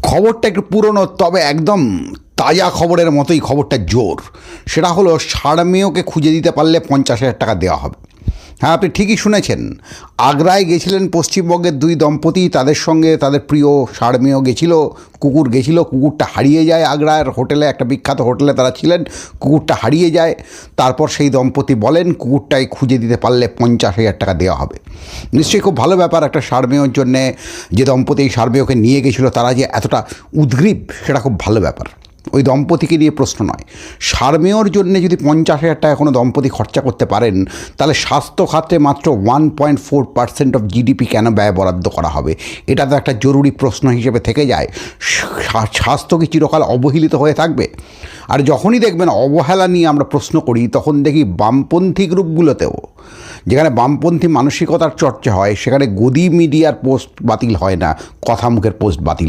খবরটা একটু পুরনো, তবে একদম তাজা খবরের মতোই খবরটা জোর। সেটা হলো সারমেয়কে খুঁজে দিতে পারলে 50,000 টাকা দেওয়া হবে। হ্যাঁ, আপনি ঠিকই শুনেছেন। আগ্রায় গেছিলেন পশ্চিমবঙ্গের দুই দম্পতি, তাদের সঙ্গে তাদের প্রিয় সারমেয় গেছিল, কুকুর গেছিল, কুকুরটা হারিয়ে যায়। আগ্রার হোটেলে, একটা বিখ্যাত হোটেলে তারা ছিলেন, কুকুরটা হারিয়ে যায়। তারপর সেই দম্পতি বলেন কুকুরটাই খুঁজে দিতে পারলে 50,000 টাকা দেওয়া হবে। নিশ্চয়ই খুব ভালো ব্যাপার একটা সারমেয়র জন্যে। যে দম্পতি এই সারমেয়কে নিয়ে গেছিলো তারা যে এতটা উদ্গ্রীব, সেটা খুব ভালো ব্যাপার। ওই দম্পতিকে নিয়ে প্রশ্ন নয়। সারমেয়র জন্যে যদি 50,000 টাকা কোনো দম্পতি খরচা করতে পারেন, তাহলে স্বাস্থ্য খাতে মাত্র 1.4% অফ জিডিপি কেন ব্যয় বরাদ্দ করা হবে? এটা তো একটা জরুরি প্রশ্ন হিসেবে থেকে যায়। স্বাস্থ্য কি চিরকাল অবহেলিত হয়ে থাকবে? আর যখনই দেখবেন অবহেলা নিয়ে আমরা প্রশ্ন করি, তখন দেখি বামপন্থী গ্রুপগুলোতেও, যেখানে বামপন্থী মানসিকতার চর্চা হয়, সেখানে গদি মিডিয়ার পোস্ট বাতিল হয় না, কথা মুখের পোস্ট বাতিল হয়।